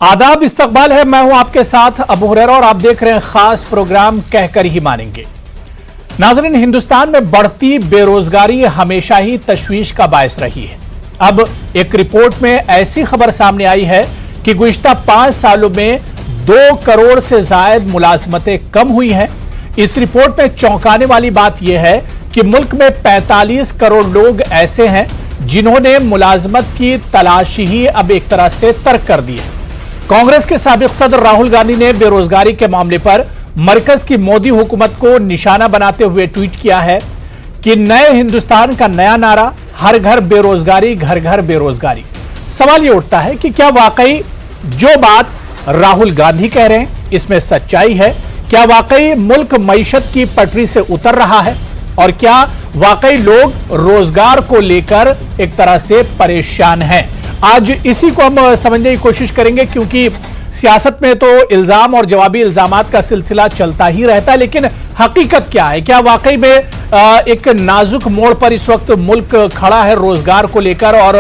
आदाब, इस्तकबाल है। मैं हूं आपके साथ अबू हुरैरा और आप देख रहे हैं खास प्रोग्राम कहकर ही मानेंगे। नाज़रीन, हिंदुस्तान में बढ़ती बेरोजगारी हमेशा ही तशवीश का बायस रही है। अब एक रिपोर्ट में ऐसी खबर सामने आई है कि गुज़िश्ता 5 सालों में 2 करोड़ से ज्यादा मुलाजमतें कम हुई हैं। इस रिपोर्ट में चौंकाने वाली बात यह है कि मुल्क में 45 करोड़ लोग ऐसे हैं जिन्होंने मुलाजमत की तलाशी ही अब एक तरह से तर्क कर दी है। कांग्रेस के साबिक सदर राहुल गांधी ने बेरोजगारी के मामले पर मरकज की मोदी हुकूमत को निशाना बनाते हुए ट्वीट किया है कि नए हिंदुस्तान का नया नारा, हर घर बेरोजगारी, घर घर बेरोजगारी। सवाल यह उठता है कि क्या वाकई जो बात राहुल गांधी कह रहे हैं इसमें सच्चाई है? क्या वाकई मुल्क मईशत की पटरी से उतर रहा है? और क्या वाकई लोग रोजगार को लेकर एक तरह से परेशान हैं? आज इसी को हम समझने की कोशिश करेंगे, क्योंकि सियासत में तो इल्जाम और जवाबी इल्जामात का सिलसिला चलता ही रहता है, लेकिन हकीकत क्या है? क्या वाकई में एक नाजुक मोड़ पर इस वक्त मुल्क खड़ा है रोजगार को लेकर, और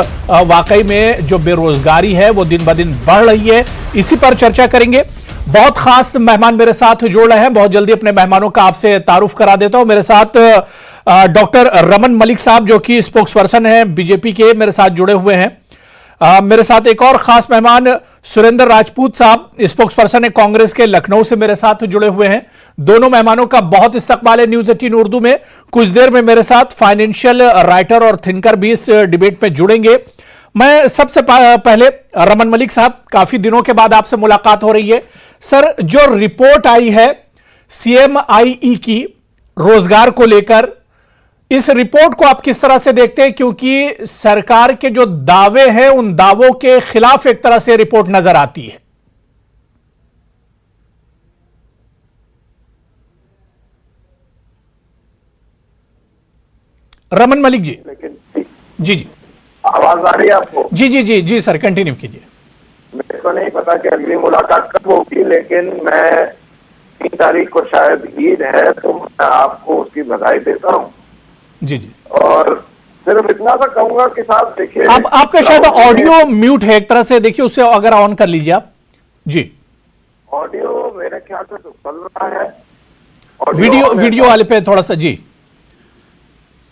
वाकई में जो बेरोजगारी है वो दिन ब दिन बढ़ रही है? इसी पर चर्चा करेंगे। बहुत खास मेहमान मेरे साथ जुड़ रहे हैं। बहुत जल्दी अपने मेहमानों का आपसे तारुफ करा देता हूं। मेरे साथ डॉक्टर रमन मलिक साहब, जो कि स्पोक्स पर्सन है बीजेपी के, मेरे साथ जुड़े हुए हैं। मेरे साथ एक और खास मेहमान सुरेंद्र राजपूत साहब, स्पोक्स पर्सन है कांग्रेस के, लखनऊ से मेरे साथ जुड़े हुए हैं। दोनों मेहमानों का बहुत इस्तकबाल है न्यूज 18 उर्दू में। कुछ देर में मेरे साथ फाइनेंशियल राइटर और थिंकर भी इस डिबेट में जुड़ेंगे। मैं सबसे पहले रमन मलिक साहब, काफी दिनों के बाद आपसे मुलाकात हो रही है। सर, जो रिपोर्ट आई है CMIE की रोजगार को लेकर, इस रिपोर्ट को आप किस तरह से देखते हैं? क्योंकि सरकार के जो दावे हैं उन दावों के खिलाफ एक तरह से रिपोर्ट नजर आती है। रमन मलिक जी। जी जी, आवाज आ रही है आपको? जी जी जी जी सर, कंटिन्यू कीजिए। मेरे को नहीं पता कि अगली मुलाकात कब होगी, लेकिन मैं 3 तारीख को शायद ईद है, तो मैं आपको उसकी बधाई देता हूँ। जी जी, और सिर्फ इतना सा कहूंगा कि साहब देखिए, आपका शायद ऑडियो म्यूट है एक तरह से, देखिए उसे अगर ऑन कर लीजिए आप। जी, ऑडियो मेरे ख्याल से तो चल रहा है। वीडियो वाले पे थोड़ा सा। जी,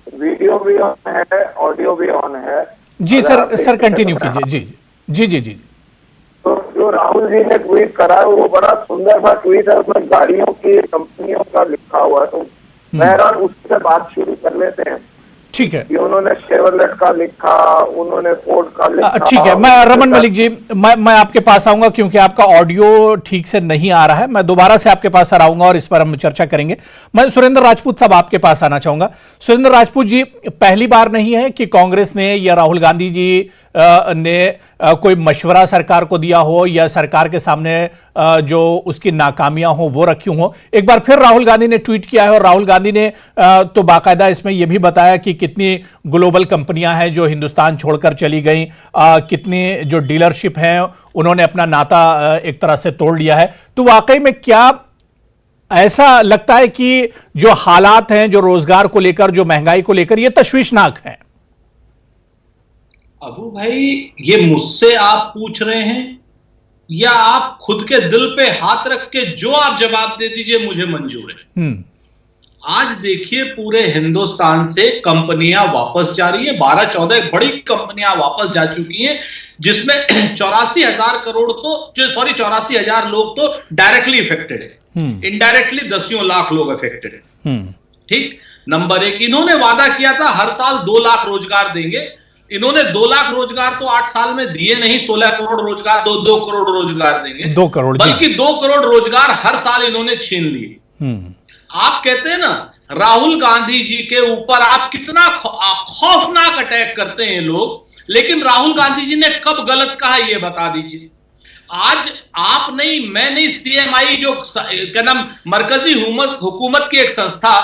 वीडियो भी ऑन है, ऑडियो भी ऑन है। जी सर कंटिन्यू कीजिए। जी जी जी जी। तो जो राहुल जी ने ट्वीट करा है वो बड़ा सुंदर सा ट्वीट है, उसमें गाड़ियों की कंपनियों का लिखा हुआ है, तो बहरहाल उससे बात शुरू कर लेते हैं। ठीक है, उन्होंने शेवरलेट का लिखा, उन्होंने फोर्ड का लिखा। ठीक है। मैं रमन मलिक जी, मैं आपके पास आऊंगा क्योंकि आपका ऑडियो ठीक से नहीं आ रहा है। मैं दोबारा से आपके पास आऊंगा और इस पर हम चर्चा करेंगे। मैं सुरेंद्र राजपूत साहब आपके पास आना चाहूंगा। सुरेंद्र राजपूत जी, पहली बार नहीं है कि कांग्रेस ने या राहुल गांधी जी ने कोई मशवरा सरकार को दिया हो या सरकार के सामने जो उसकी नाकामियां हो वो रखी हो। एक बार फिर राहुल गांधी ने ट्वीट किया है और राहुल गांधी ने तो बाकायदा इसमें यह भी बताया कि कितनी ग्लोबल कंपनियां हैं जो हिंदुस्तान छोड़कर चली गई, कितनी जो डीलरशिप हैं उन्होंने अपना नाता एक तरह से तोड़ लिया है। तो वाकई में क्या ऐसा लगता है कि जो हालात हैं, जो रोजगार को लेकर, जो महंगाई को लेकर, ये तशवीशनाक है? अबू भाई, ये मुझसे आप पूछ रहे हैं या आप खुद के दिल पे हाथ रख के जो आप जवाब दे दीजिए, मुझे मंजूर है। आज देखिए, पूरे हिंदुस्तान से कंपनियां वापस जा रही है। 12-14 बड़ी कंपनियां वापस जा चुकी हैं, जिसमें 84,000 करोड़ तो 84,000 लोग तो डायरेक्टली इफेक्टेड है, इनडायरेक्टली 10 लाख लोग इफेक्टेड है। ठीक। नंबर 1, इन्होंने वादा किया था हर साल 2 लाख रोजगार देंगे। इन्होंने 2 लाख रोजगार तो 8 साल में दिए नहीं, 16 करोड़ रोजगार, 2 करोड़ रोजगार देंगे, 2 करोड़, बल्कि 2 करोड़ रोजगार हर साल इन्होंने छीन लिए। आप कहते हैं ना, राहुल गांधी जी के ऊपर आप कितना खौफनाक अटैक करते हैं लोग, लेकिन राहुल गांधी जी ने कब गलत कहा ये बता दीजिए। आज आप नहीं, मैं नहीं, CMI जो क्या नाम, मरकजी हुकूमत की एक संस्था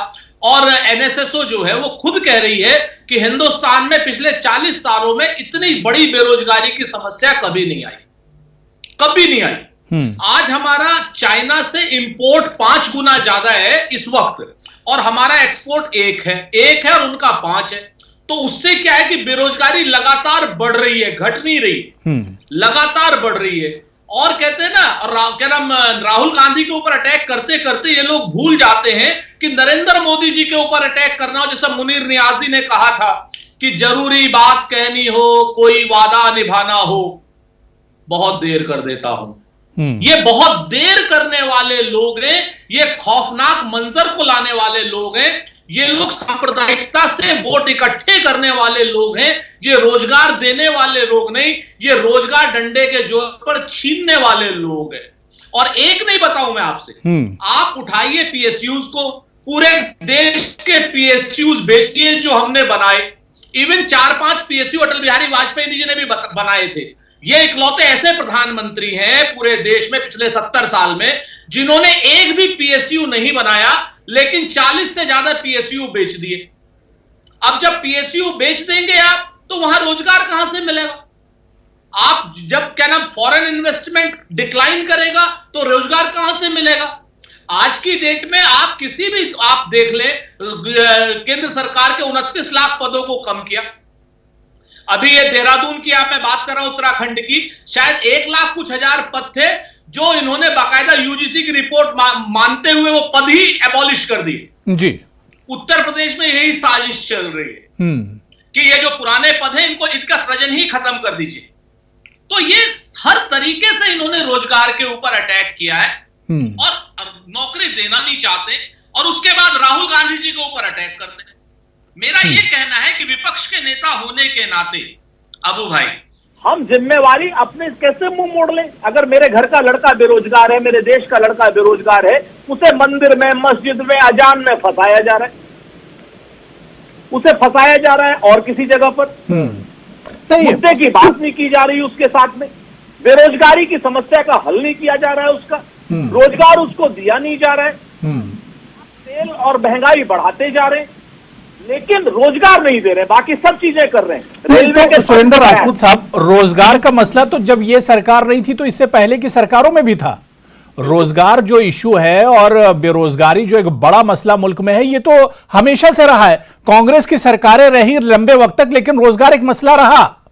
और NSSO जो है वो खुद कह रही है कि हिंदुस्तान में पिछले 40 सालों में इतनी बड़ी बेरोजगारी की समस्या कभी नहीं आई, कभी नहीं आई। आज हमारा चाइना से इंपोर्ट 5 गुना ज्यादा है इस वक्त, और हमारा एक्सपोर्ट 1 है और उनका 5 है। तो उससे क्या है कि बेरोजगारी लगातार बढ़ रही है, घट नहीं रही, लगातार बढ़ रही है। और कहते हैं ना, और क्या नाम, राहुल गांधी के ऊपर अटैक करते करते ये लोग भूल जाते हैं कि नरेंद्र मोदी जी के ऊपर अटैक करना हो। जैसा मुनीर नियाजी ने कहा था कि जरूरी बात कहनी हो, कोई वादा निभाना हो, बहुत देर कर देता हूं। ये बहुत देर करने वाले लोग हैं, ये खौफनाक मंजर को लाने वाले लोग हैं, ये लोग सांप्रदायिकता से वोट इकट्ठे करने वाले लोग हैं, ये रोजगार देने वाले लोग नहीं, ये रोजगार डंडे के जोर पर छीनने वाले लोग हैं। और एक नहीं बताऊं मैं आपसे, आप उठाइए पीएसयूज को, पूरे देश के पीएसयूज बेच दिए जो हमने बनाए। इवन 4-5 पीएसयू अटल बिहारी वाजपेयी जी ने भी बनाए थे। ये इकलौते ऐसे प्रधानमंत्री हैं पूरे देश में पिछले 70 साल में जिन्होंने एक भी पीएसयू नहीं बनाया, लेकिन 40 से ज्यादा पीएसयू बेच दिए। अब जब पीएसयू बेच देंगे आप, तो वहां रोजगार कहां से मिलेगा? आप जब क्या नाम फॉरेन इन्वेस्टमेंट डिक्लाइन करेगा, तो रोजगार कहां से मिलेगा? आज की डेट में आप किसी भी आप देख ले, केंद्र सरकार के 29 लाख पदों को कम किया। अभी ये देहरादून की आप मैं बात कर रहा हूं, उत्तराखंड की, शायद 1 लाख कुछ हजार पद थे जो इन्होंने बाकायदा यूजीसी की रिपोर्ट मानते हुए वो पद ही एबॉलिश कर दिए जी। उत्तर प्रदेश में यही साजिश चल रही है कि ये जो पुराने पद हैं इनको, इनका सृजन ही खत्म कर दीजिए। तो ये हर तरीके से इन्होंने रोजगार के ऊपर अटैक किया है और नौकरी देना नहीं चाहते, और उसके बाद राहुल गांधी जी के ऊपर अटैक करते हैं। मेरा ये कहना है कि विपक्ष के नेता होने के नाते अबू भाई, हम जिम्मेवारी अपने कैसे मुंह मोड़ लें? अगर मेरे घर का लड़का बेरोजगार है, मेरे देश का लड़का बेरोजगार है, उसे मंदिर में, मस्जिद में, अजान में फंसाया जा रहा है, उसे फंसाया जा रहा है और किसी जगह पर मुद्दे की बात नहीं की जा रही उसके साथ में, बेरोजगारी की समस्या का हल नहीं किया जा रहा है, उसका रोजगार उसको दिया नहीं जा रहा है। तेल और महंगाई बढ़ाते जा रहे हैं लेकिन रोजगार नहीं दे रहे, बाकी सब चीजें कर रहे हैं। रेलवे के सुरेंद्र राजपूत साहब, रोजगार का मसला तो जब ये सरकार नहीं थी तो इससे पहले की सरकारों में भी था। रोजगार जो इश्यू है और बेरोजगारी जो एक बड़ा मसला मुल्क में है, ये तो हमेशा से रहा है। कांग्रेस की सरकारें रही लंबे वक्त तक, लेकिन रोजगार एक मसला रहा।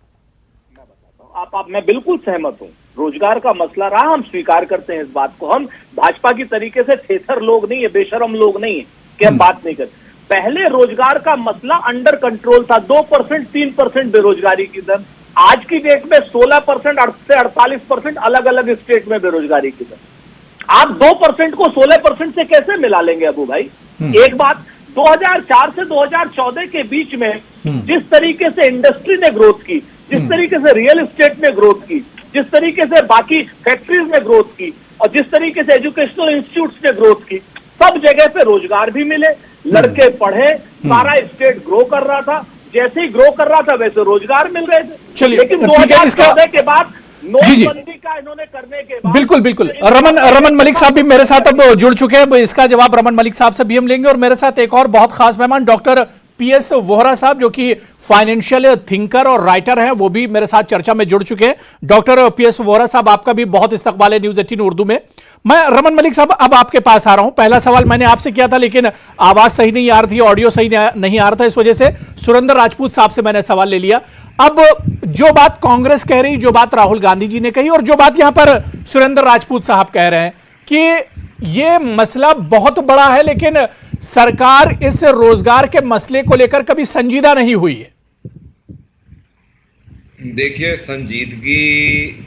मैं बिल्कुल सहमत हूं, रोजगार का मसला रहा, हम स्वीकार करते हैं इस बात को। हम भाजपा की तरीके से थेथर लोग नहीं है, बेशरम लोग नहीं है कि हम बात नहीं करते। पहले रोजगार का मसला अंडर कंट्रोल था, 2%, 3% बेरोजगारी की दर। आज की डेट में 16% से 48% अलग अलग स्टेट में बेरोजगारी की दर। आप 2% को 16% से कैसे मिला लेंगे अबू भाई? एक बात, 2004 से 2014 के बीच में जिस तरीके से इंडस्ट्री ने ग्रोथ की, जिस तरीके से रियल एस्टेट ने ग्रोथ की, जिस तरीके से बाकी फैक्ट्रीज ने ग्रोथ की, और जिस तरीके से एजुकेशनल इंस्टीट्यूट्स ने ग्रोथ की, सब जगह पे रोजगार भी मिले, लड़के पढ़े, सारा स्टेट ग्रो कर रहा था। जैसे ही ग्रो कर रहा था वैसे रोजगार मिल रहे थे। लेकिन 2014 के बाद नोटबंदी का इन्होंने करने के बाद, बिल्कुल बिल्कुल, रमन मलिक साहब भी मेरे साथ अब जुड़ चुके हैं। इसका जवाब रमन मलिक साहब से भी हम लेंगे, और मेरे साथ एक और बहुत खास मेहमान डॉक्टर पीएस वोहरा साहब, जो कि फाइनेंशियल थिंकर और राइटर हैं, वो भी मेरे साथ चर्चा में जुड़ चुके हैं। डॉक्टर पीएस वोहरा साहब, आपका भी बहुत इस्तकबाल है न्यूज़ 18 उर्दू में। मैं रमन मलिक साहब अब आपके पास आ रहा हूं। पहला सवाल मैंने आपसे किया था लेकिन आवाज सही नहीं आ रही थी, ऑडियो सही नहीं आ रहा था, इस वजह से सुरेंद्र राजपूत साहब से मैंने सवाल ले लिया। अब जो बात कांग्रेस कह रही, जो बात राहुल गांधी जी ने कही, और जो बात यहां पर सुरेंद्र राजपूत साहब कह रहे हैं कि ये मसला बहुत बड़ा है, लेकिन सरकार इस रोजगार के मसले को लेकर कभी संजीदा नहीं हुई है। देखिए, संजीदगी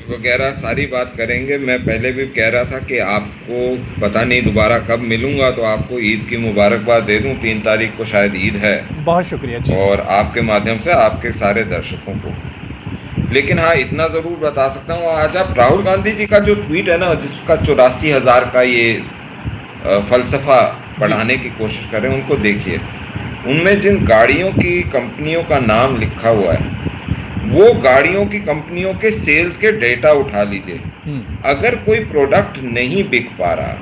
वगैरह सारी बात करेंगे। मैं पहले भी कह रहा था कि आपको पता नहीं दोबारा कब मिलूंगा, तो आपको ईद की मुबारकबाद दे दूं। 3 तारीख को शायद ईद है। बहुत शुक्रिया जी। और आपके माध्यम से आपके सारे दर्शकों को। लेकिन हाँ, इतना जरूर बता सकता हूँ, आज आप राहुल गांधी जी का जो ट्वीट है ना, जिसका 84,000 का ये फलसफा पढ़ाने की कोशिश करें, उनको देखिए। उनमें जिन गाड़ियों की कंपनियों का नाम लिखा हुआ है, वो गाड़ियों की कंपनियों के सेल्स के डेटा उठा लीजिए। अगर कोई प्रोडक्ट नहीं बिक पा रहा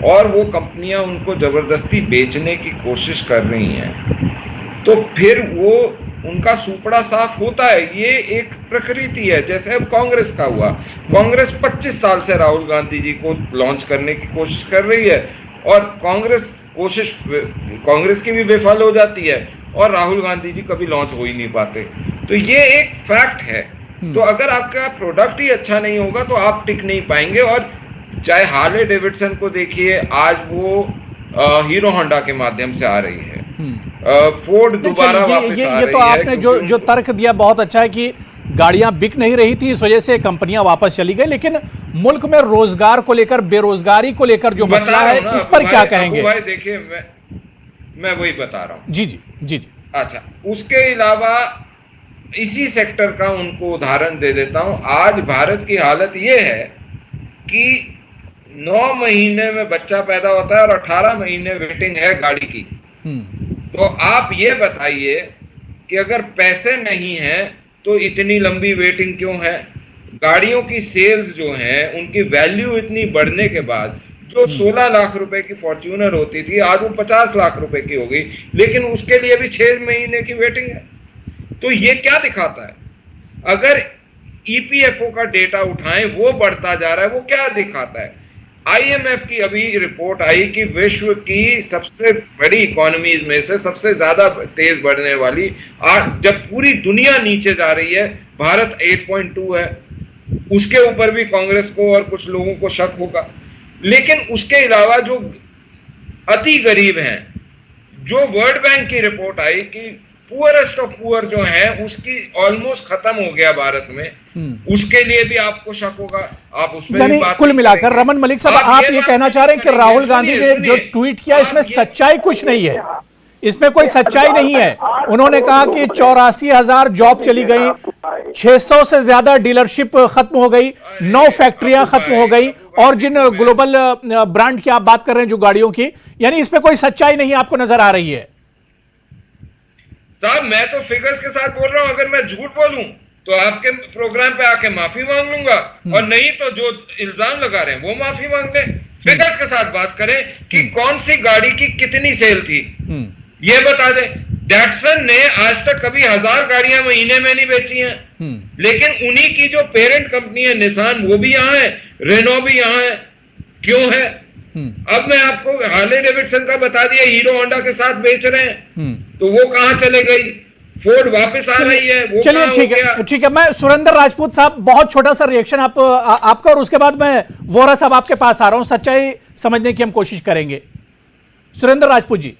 और वो कंपनियां उनको जबरदस्ती बेचने की कोशिश कर रही हैं, तो फिर वो उनका सुपड़ा साफ होता है। ये एक प्रकृति है। जैसे अब कांग्रेस का हुआ, कांग्रेस 25 साल से राहुल गांधी जी को लॉन्च करने की कोशिश कर रही है, और कांग्रेस की भी विफल हो जाती है, और राहुल गांधी जी कभी लॉन्च हो ही नहीं पाते। तो ये एक फैक्ट है तो अगर आपका प्रोडक्ट ही अच्छा नहीं होगा तो आप टिक नहीं पाएंगे। और चाहे हार्ले डेविडसन को देखिए, आज वो हीरो होंडा के माध्यम से आ रही है, फोर्ड दोबारा वापस आ रही तो है। आपने जो तर्क दिया बहुत अच्छा है कि गाड़ियां बिक नहीं रही थी, इस वजह से कंपनियां वापस चली गई। लेकिन मुल्क में रोजगार को लेकर, बेरोजगारी को लेकर जो मसला है, इस पर क्या कहेंगे? भाई देखिए, मैं वही बता रहा हूँ। जी जी जी जी। अच्छा, उसके अलावा इसी सेक्टर का उनको उदाहरण दे देता हूं। आज भारत की हालत यह है कि 9 महीने में बच्चा पैदा होता है और 18 महीने वेटिंग है गाड़ी की। तो आप ये बताइए कि अगर पैसे नहीं हैं तो इतनी लंबी वेटिंग क्यों है? गाड़ियों की सेल्स जो हैं, उनकी वैल्यू इतनी बढ़ने के बाद जो 16 लाख रुपए की फॉर्च्यूनर होती थी, आज वो 50 लाख रुपए की हो गई, लेकिन उसके लिए भी 6 महीने की वेटिंग है। तो ये क्या दिखाता है? अगर ईपीएफओ का डेटा उठाएं, वो बढ़ता जा रहा है, वो क्या दिखाता है? आईएमएफ की अभी रिपोर्ट आई कि विश्व की सबसे बड़ी इकोनॉमीज में से सबसे ज्यादा तेज बढ़ने वाली, जब पूरी दुनिया नीचे जा रही है, भारत 8.2 है। उसके ऊपर भी कांग्रेस को और कुछ लोगों को शक होगा। लेकिन उसके अलावा जो अति गरीब हैं, जो वर्ल्ड बैंक की रिपोर्ट आई कि पुअरेस्ट ऑफ पुअर जो है उसकी ऑलमोस्ट खत्म हो गया भारत में, उसके लिए भी आपको शक होगा। आप उसमें यानी कुल मिलाकर रमन मलिक साहब, आप ये कहना चाह रहे हैं कि राहुल गांधी ने जो ट्वीट किया, इसमें सच्चाई कुछ नहीं है, इसमें कोई सच्चाई नहीं है। उन्होंने कहा कि 84,000 जॉब चली गई, 600 से ज्यादा डीलरशिप खत्म हो गई, 9 फैक्ट्रियां खत्म हो गई, और जिन ग्लोबल ब्रांड की आप बात कर रहे हैं जो गाड़ियों की, यानी इसमें कोई सच्चाई नहीं आपको नजर आ रही है? साहब, मैं तो फिगर्स के साथ बोल रहा हूं। अगर मैं झूठ बोलूं तो आपके प्रोग्राम पे आके माफी मांग लूंगा, और नहीं तो जो इल्जाम लगा रहे हैं वो माफी मांग लें। फिगर्स के साथ बात करें कि कौन सी गाड़ी की कितनी सेल थी, ये बता दें। डैटसन ने आज तक कभी 1000 गाड़ियां महीने में नहीं बेची हैं, लेकिन उन्हीं की जो पेरेंट कंपनी है निसान, वो भी यहां है, रेनो भी यहां है। क्यों है? अब मैं आपको हार्ले डेविडसन का बता दिया, हीरो होंडा के साथ बेच रहे हैं, तो वो कहां चले गई? फोर्ड वापस आ रही है, वो चलिए ठीक है। मैं सुरेंद्र राजपूत साहब, बहुत छोटा सा रिएक्शन आपका, और उसके बाद मैं वोरा साहब आपके पास आ रहा हूं, सच्चाई समझने की हम कोशिश करेंगे। सुरेंद्र राजपूत जी।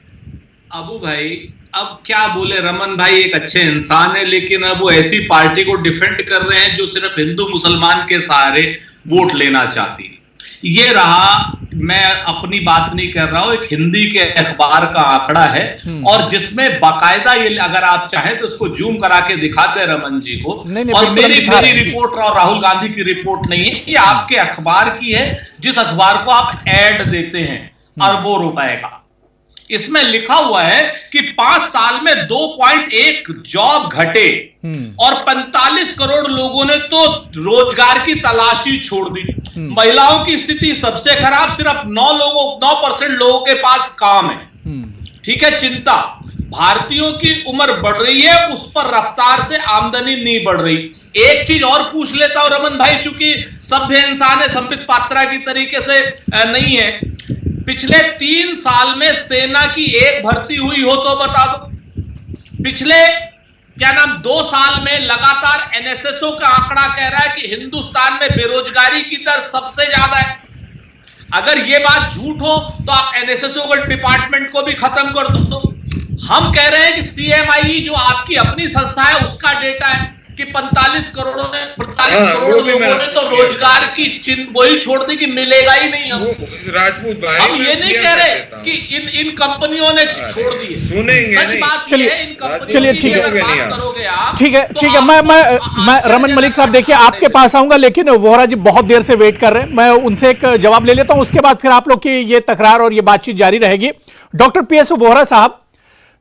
अबू भाई, अब क्या बोले, रमन भाई एक अच्छे इंसान है, लेकिन अब वो ऐसी पार्टी को डिफेंड कर रहे हैं जो सिर्फ हिंदू मुसलमान के सहारे वोट लेना चाहती है। ये रहा, मैं अपनी बात नहीं कर रहा हूं, एक हिंदी के अखबार का आंकड़ा है, और जिसमें बाकायदा ये, अगर आप चाहें तो इसको जूम करा के दिखाते रमन जी को। और मेरी रिपोर्ट और राहुल गांधी की रिपोर्ट नहीं है, ये आपके अखबार की है, जिस अखबार को आप ऐड देते हैं अरबों रुपए का। इसमें लिखा हुआ है कि 5 साल में 2.1 जॉब घटे और 45 करोड़ लोगों ने तो रोजगार की तलाशी छोड़ दी। महिलाओं की स्थिति सबसे खराब, सिर्फ 9% लोगों के पास काम है। ठीक है, चिंता। भारतीयों की उम्र बढ़ रही है, उस पर रफ्तार से आमदनी नहीं बढ़ रही। एक चीज और पूछ लेता हूं रमन भाई, चूंकि सभ्य इंसान है, संबित पात्रा की तरीके से नहीं है, पिछले 3 साल में सेना की एक भर्ती हुई हो तो बता दो। पिछले 2 साल में लगातार एनएसएसओ का आंकड़ा कह रहा है कि हिंदुस्तान में बेरोजगारी की दर सबसे ज्यादा है। अगर यह बात झूठ हो तो आप एनएसएसओ के डिपार्टमेंट को भी खत्म कर दो। हम कह रहे हैं कि सीएमआई जो आपकी अपनी संस्था है, उसका डेटा है कि 45 करोड़ लोगों ने तो रोजगार की वही छोड़ दी कि मिलेगा ही नहीं। राजपूत भाई, हम ये नहीं कह रहे कि इन कंपनियों ने छोड़ दी। सुनेंगे सच बात चलिए ठीक है। तो मैं रमन मलिक साहब, देखिए आपके पास आऊंगा, लेकिन वोहरा जी बहुत देर से वेट कर रहे हैं, मैं उनसे एक जवाब ले लेता हूं, उसके बाद फिर आप लोग की ये तकरार और ये बातचीत जारी रहेगी। डॉक्टर पीएस वोहरा साहब,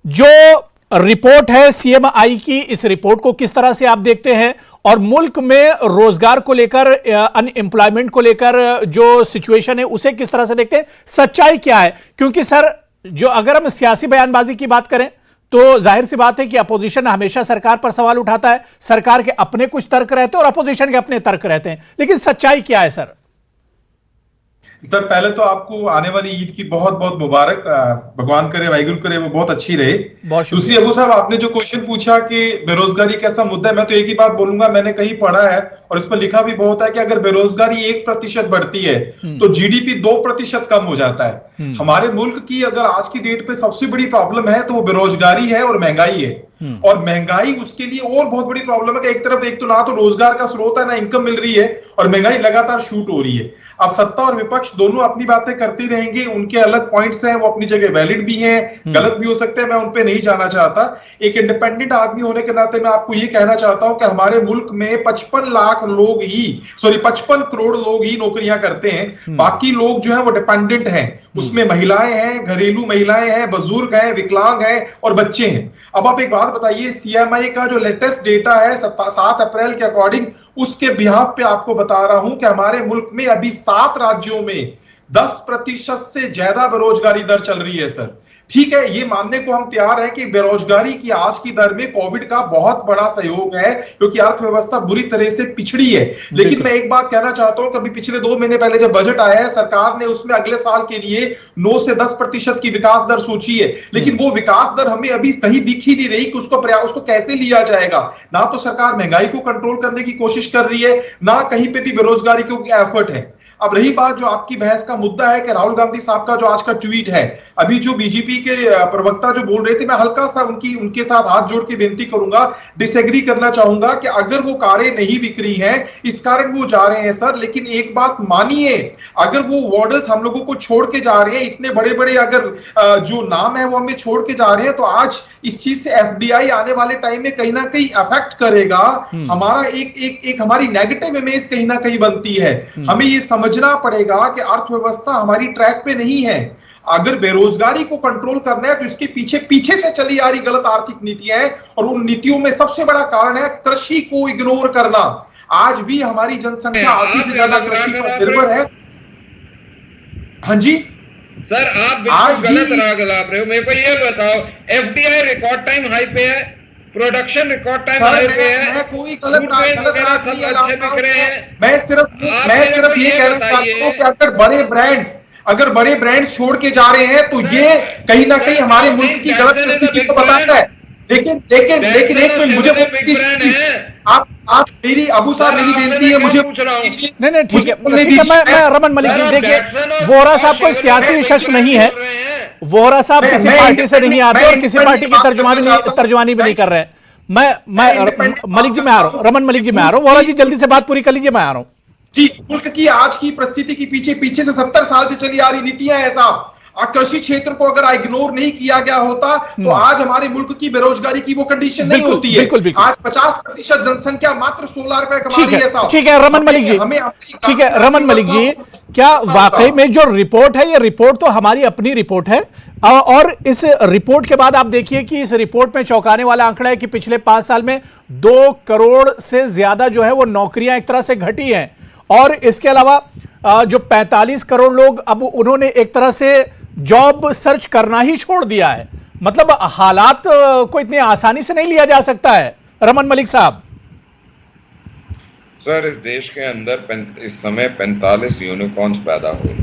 जो रिपोर्ट है सीएमआई की, इस रिपोर्ट को किस तरह से आप देखते हैं, और मुल्क में रोजगार को लेकर, अनएम्प्लॉयमेंट को लेकर जो सिचुएशन है उसे किस तरह से देखते हैं? सच्चाई क्या है? क्योंकि सर, जो अगर हम सियासी बयानबाजी की बात करें तो जाहिर सी बात है कि अपोजिशन हमेशा सरकार पर सवाल उठाता है, सरकार के अपने कुछ तर्क रहते हैं और अपोजिशन के अपने तर्क रहते हैं, लेकिन सच्चाई क्या है सर? सर पहले तो आपको आने वाली ईद की बहुत बहुत मुबारक, भगवान करे वाहिगुरु करे वो बहुत अच्छी रहे। दूसरी अबू साहब आपने जो क्वेश्चन पूछा कि बेरोजगारी कैसा मुद्दा है, मैं तो एक ही बात बोलूंगा, मैंने कहीं पढ़ा है और इस पर लिखा भी बहुत है कि अगर बेरोजगारी 1% बढ़ती है तो जीडीपी 2% कम हो जाता है। हमारे मुल्क की अगर आज की डेट पे सबसे बड़ी प्रॉब्लम है तो वो बेरोजगारी है और महंगाई है। और महंगाई उसके लिए और बहुत बड़ी प्रॉब्लम है कि एक तरफ एक तो ना तो रोजगार का स्रोत है ना इनकम मिल रही है और महंगाई लगातार शूट हो रही है। अब सत्ता और विपक्ष दोनों अपनी बातें करते रहेंगे, उनके अलग पॉइंट्स हैं, वो अपनी जगह वैलिड भी हैं, गलत भी हो सकते हैं, मैं उन पे नहीं जाना चाहता। एक इंडिपेंडेंट आदमी होने के नाते मैं आपको ये कहना चाहता हूं कि हमारे मुल्क में 55 करोड़ लोग ही नौकरियां करते हैं, बाकी लोग जो है वो डिपेंडेंट हैं। उसमें महिलाएं हैं, घरेलू महिलाएं हैं, बुजुर्ग हैं, विकलांग हैं और बच्चे हैं। अब आप एक बात बताइए, सीएमआई का जो लेटेस्ट डेटा है 7 अप्रैल के अकॉर्डिंग, उसके बिहाफ पे आपको बता रहा हूं कि हमारे मुल्क में अभी 7 राज्यों में 10% से ज्यादा बेरोजगारी दर चल रही है सर। ठीक है, ये मानने को हम तैयार हैं कि बेरोजगारी की आज की दर में कोविड का बहुत बड़ा सहयोग है क्योंकि अर्थव्यवस्था बुरी तरह से पिछड़ी है। लेकिन मैं एक बात कहना चाहता हूं, कभी पिछले 2 महीने पहले जब बजट आया है सरकार ने उसमें अगले साल के लिए 9 से 10% की विकास दर सोची है, लेकिन वो विकास दर हमें अभी कहीं दिख ही नहीं रही कि उसको कैसे लिया जाएगा। ना तो सरकार महंगाई को कंट्रोल करने की कोशिश कर रही है, ना कहीं पे भी बेरोजगारी के एफर्ट है। अब रही बात जो आपकी बहस का मुद्दा है कि राहुल गांधी साहब का जो आज का ट्वीट है, अभी जो बीजेपी के प्रवक्ता जो बोल रहे थे, मैं हल्का सा उनके साथ हाथ जोड़ के विनती करूंगा, डिसएग्री करना चाहूंगा कि अगर वो कारें नहीं बिक रही हैं इस कारण वो जा रहे हैं सर, लेकिन एक बात मानिए, अगर वो वार्डर्स हम लोगों को छोड़ के जा रहे हैं, इतने बड़े बड़े अगर जो नाम है वो हमें छोड़ के जा रहे हैं, तो आज इस चीज से एफडीआई आने वाले टाइम में कहीं ना कहीं अफेक्ट करेगा। हमारा एक हमारी नेगेटिव इमेज कहीं ना कहीं बनती है। हमें ये समझना पड़ेगा कि अर्थव्यवस्था हमारी ट्रैक पे नहीं है। अगर बेरोजगारी को कंट्रोल करना है तो इसके पीछे से चली आ रही गलत आर्थिक नीतियां हैं और उन नीतियों में सबसे बड़ा कारण है कृषि को इग्नोर करना। आज भी हमारी जनसंख्या आधी से ज्यादा कृषि पर निर्भर है। हाँ जी सर, आप आज गलत राग ला रहे हो। मेरे को ये बताओ, एफडीआई रिकॉर्ड टाइम हाई पे है, प्रोडक्शन रिकॉर्ड टाइम हाई पे है, मैं कोई गलत राग नहीं लगा रहा हूं। मैं सिर्फ ये कहना चाहता हूं कि अगर बड़े ब्रांड्स छोड़ के जा रहे हैं तो ये कहीं ना कहीं हमारे मुल्क की गलत स्थिति को बताता है। लेकिन एक मिनट, मुझे आप मेरी अबू साहब मेरी बेनती है, मुझे नहीं ठीक है, मैं रमन मलिक जी, देखिए वोहरा साहब कोई सियासी शख्स नहीं है, वोहरा साहब किसी पार्टी से नहीं आते और किसी पार्टी की तर्जुमानी भी नहीं कर रहे हैं। मैं मलिक जी में आ रहा हूँ, रमन मलिक जी में आ रहा हूँ, वोहरा जी जल्दी से बात पूरी कर लीजिए, मैं आ रहा हूँ जी। मुल्क की आज की परिस्थिति की पीछे से 70 साल से चली आ रही नीतियां है साहब। कृषि क्षेत्र को अगर इग्नोर नहीं किया गया होता तो आज हमारे मुल्क की बेरोजगारी की वो कंडीशन नहीं होती है। बिल्कुल। आज 50% जनसंख्या मात्र 16 रुपए कमा रही है साहब। ठीक है रमन मलिक जी, ठीक है रमन मलिक जी, क्या वाकई में जो रिपोर्ट है, ये रिपोर्ट तो हमारी अपनी रिपोर्ट है और इस रिपोर्ट के बाद आप देखिए कि इस रिपोर्ट में चौंकाने वाला आंकड़ा है कि पिछले 5 साल में 2 करोड़ से ज्यादा जो है वो नौकरियां एक तरह से घटी हैं और इसके अलावा जो 45 करोड़ लोग अब उन्होंने एक तरह से जॉब सर्च करना ही छोड़ दिया है। मतलब हालात को इतनी आसानी से नहीं लिया जा सकता है। रमन मलिक साहब, सर इस देश के अंदर इस समय 45 यूनिकॉर्न्स पैदा हुए,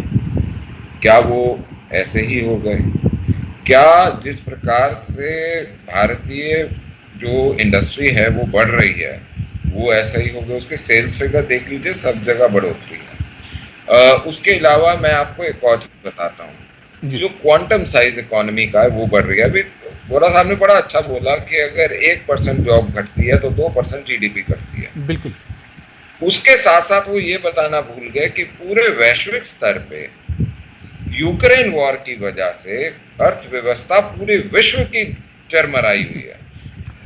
क्या वो ऐसे ही हो गए? क्या जिस प्रकार से भारतीय जो इंडस्ट्री है वो बढ़ रही है वो ऐसा ही हो गया? उसके सेल्स फिगर देख लीजिए, सब जगह बढ़ोतरी है। उसके अलावा मैं आपको एक और चीज बताता हूँ, जो क्वांटम साइज इकोनॉमी का है वो बढ़ रही है। अभी वोरा साहब ने बड़ा अच्छा बोला कि अगर 1% जॉब घटती है तो 2% जीडीपी घटती है। बिल्कुल। उसके साथ साथ वो ये बताना भूल गए कि पूरे वैश्विक स्तर पे यूक्रेन वॉर की वजह से अर्थव्यवस्था पूरे विश्व की चरमराई हुई है।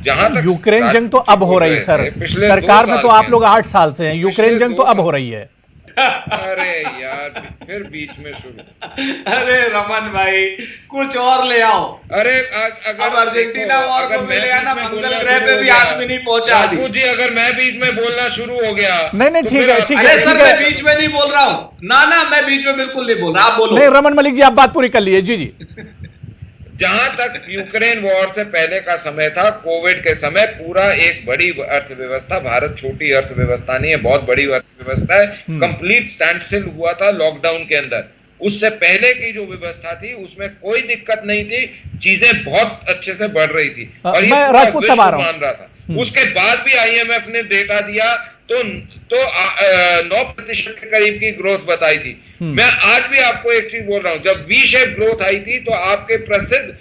जहां तक यूक्रेन जंग तो अब हो रही है सर, सरकार में तो आप लोग 8 साल से हैं, यूक्रेन जंग तो अब हो रही है। अरे यार फिर बीच में शुरू। अरे रमन भाई कुछ और ले आओ। अरे अगर अर्जेंटीना वॉर को ले आना, मंगल ग्रह पे भी आदमी नहीं पहुंचा जी। अगर मैं बीच में बोलना शुरू हो गया, नहीं ठीक है। अरे सर मैं बीच में नहीं बोल रहा हूँ, ना मैं बीच में बिल्कुल नहीं बोल रहा, आप बोलो। नहीं रमन मलिक जी आप बात पूरी कर लिए। जी जहां तक यूक्रेन वॉर से पहले का समय था, कोविड के समय, पूरा एक बड़ी अर्थव्यवस्था, भारत छोटी अर्थव्यवस्था नहीं है, बहुत बड़ी अर्थव्यवस्था है, कंप्लीट स्टैंड स्टिल हुआ था लॉकडाउन के अंदर। उससे पहले की जो व्यवस्था थी उसमें कोई दिक्कत नहीं थी, चीजें बहुत अच्छे से बढ़ रही थी और ये राजपूत साहब मान रहा था। उसके बाद भी आईएमएफ ने डेटा दिया तो 9% के करीब की ग्रोथ बताई थी। मैं आज भी आपको एक चीज बोल रहा हूं, जब वी शेप ग्रोथ आई थी तो आपके प्रसिद्ध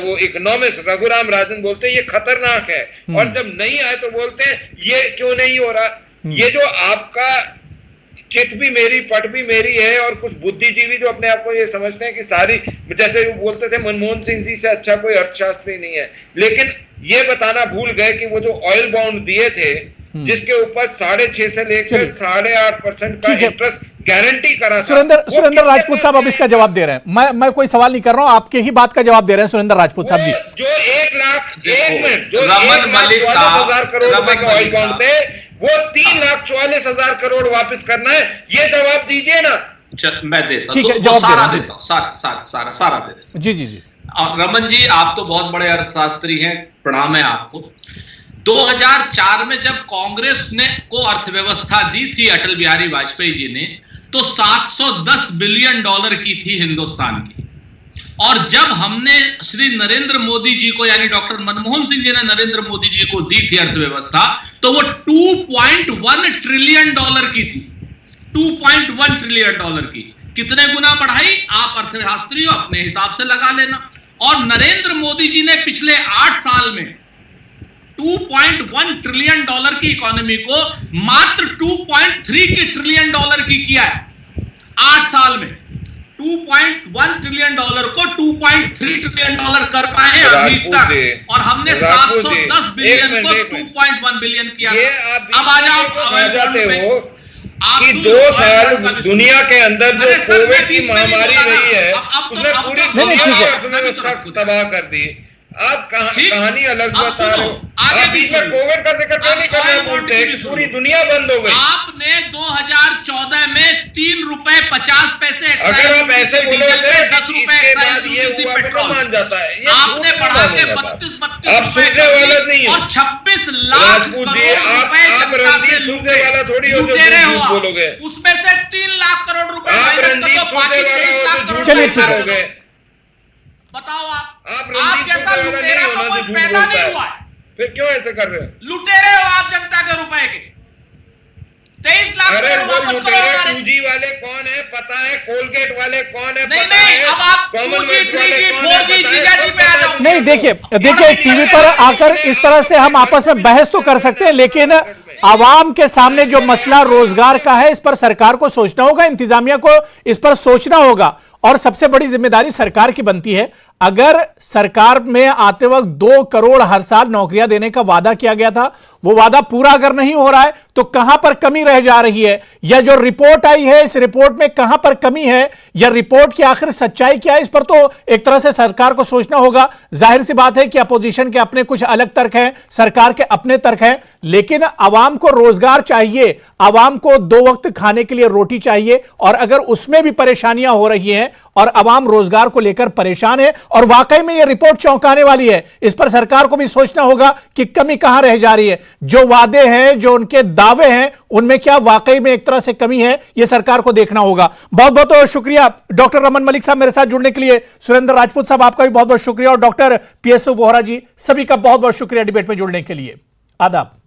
वो इकोनॉमिस्ट रघुराम राजन बोलते हैं ये खतरनाक है, और जब नहीं आए तो बोलते हैं ये क्यों नहीं हो रहा। ये जो आपका चिट भी मेरी पट भी मेरी है, और कुछ बुद्धिजीवी जो अपने आप को ये समझते हैं कि सारी, जैसे वो बोलते थे मनमोहन सिंह जी से अच्छा कोई अर्थशास्त्री नहीं है, लेकिन ये बताना भूल गए कि वो जो ऑयल बॉन्ड दिए थे जिसके ऊपर 6.5 से लेकर 8.5% का इंटरेस्ट गारंटी करा था। सुरेंद्र राजपूत साहब अब इसका जवाब दे रहे हैं, मैं कोई सवाल नहीं कर रहा हूं, आपके ही बात का जवाब दे रहे हैं सुरेंद्र राजपूत साहब जी। जो 1,44,000 करोड़ रुपए के ऑयल बॉन्ड थे वो 3,44,000 करोड़ वापस करना है, ये जवाब दीजिए ना। मैं देता ठीक है, तो जवाब सारा दे देता हूं, सारा दे देता हूं। जी। रमन जी, आप तो बहुत बड़े अर्थशास्त्री हैं, प्रणाम है आपको। 2004 में जब कांग्रेस ने को अर्थव्यवस्था दी थी अटल बिहारी वाजपेयी जी ने, तो 710 बिलियन डॉलर की थी हिंदुस्तान की, और जब हमने श्री नरेंद्र मोदी जी को, यानी डॉक्टर मनमोहन सिंह जी ने नरेंद्र मोदी जी को दी थी अर्थव्यवस्था, तो वो 2.1 ट्रिलियन डॉलर की थी। 2.1 ट्रिलियन डॉलर की कितने गुना बढ़ाई, आप अर्थशास्त्री हो, अपने हिसाब से लगा लेना। और नरेंद्र मोदी जी ने पिछले 8 साल में 2.1 ट्रिलियन डॉलर की इकोनॉमी को मात्र 2.3 ट्रिलियन डॉलर की किया है 8 साल में। 2.1 ट्रिलियन डॉलर को 2.3 ट्रिलियन डॉलर कर पाए हैं अभी तक, और हमने 710 बिलियन को 2.1 बिलियन किया। अब आ जाओ कि 2 साल दुनिया के अंदर जो कोविड की महामारी रही है उसने पूरी दुनिया की अर्थव्यवस्था तबाह कर दी। आप कहानी अलग बता रहे हो, आप बीच में कोविड का जिक्र क्यों नहीं करना बोलते हैं कि पूरी दुनिया बंद हो गई। आपने 2014 में 3 रुपए 50 पैसे, अगर आप ऐसे बोले 10 रुपए ये हुआ तो मान जाता है, आपने बढ़ा के 32 आप सूझने वाला नहीं है, और 26 लाख आप रणदीप सूझने वाला थोड़ी हो जो झूठ बोलोगे, उसमें से 3 लाख करोड़ रुपए आप रणदीप सूझने वाला हो तो झूठ बोलोगे। बताओ आप रणदीप जैसा लुटेरा तो कोई पैदा नहीं हुआ है, फिर क्यों ऐसे कर रहे हो? लुटेरे हो आप जनता के रुपए के। 23 लाख अरे करोड़ वो वापस लुटेरे करो। पूंजी वाले कौन है पता है, कोलगेट वाले कौन है नहीं, पता नहीं, है, अब आप कॉमनवेल्थ 2G, वाले 3G, कौन है 4G, पता है, जीजाजी सब पे आ पता जाओ। है। नहीं, देखिए टीवी पर आकर इस तरह से हम आपस में बहस तो कर सकते हैं, लेकिन आवाम के सामने जो मसला रोजगार का है, इस पर सरकार को सोचना होगा, इंतजामिया को इस पर सोचना होगा, और सबसे बड़ी जिम्मेदारी सरकार की बनती है। अगर सरकार में आते वक्त 2 करोड़ हर साल नौकरियां देने का वादा किया गया था, वो वादा पूरा अगर नहीं हो रहा है तो कहां पर कमी रह जा रही है, या जो रिपोर्ट आई है इस रिपोर्ट में कहां पर कमी है, या रिपोर्ट की आखिर सच्चाई क्या है, इस पर तो एक तरह से सरकार को सोचना होगा। जाहिर सी बात है कि अपोजिशन के अपने कुछ अलग तर्क हैं, सरकार के अपने तर्क हैं, लेकिन आवाम को रोजगार चाहिए, आवाम को 2 वक्त खाने के लिए रोटी चाहिए, और अगर उसमें भी परेशानियां हो रही हैं और आवाम रोजगार को लेकर परेशान है, और वाकई में यह रिपोर्ट चौंकाने वाली है, इस पर सरकार को भी सोचना होगा कि कमी कहां रह जा रही है, जो वादे हैं, जो उनके दावे हैं, उनमें क्या वाकई में एक तरह से कमी है, यह सरकार को देखना होगा। बहुत बहुत शुक्रिया डॉक्टर रमन मलिक साहब मेरे साथ जुड़ने के लिए, सुरेंद्र राजपूत साहब आपका भी बहुत बहुत शुक्रिया, और डॉक्टर PSU वोहरा जी, सभी का बहुत बहुत शुक्रिया डिबेट में जुड़ने के लिए। आदाब।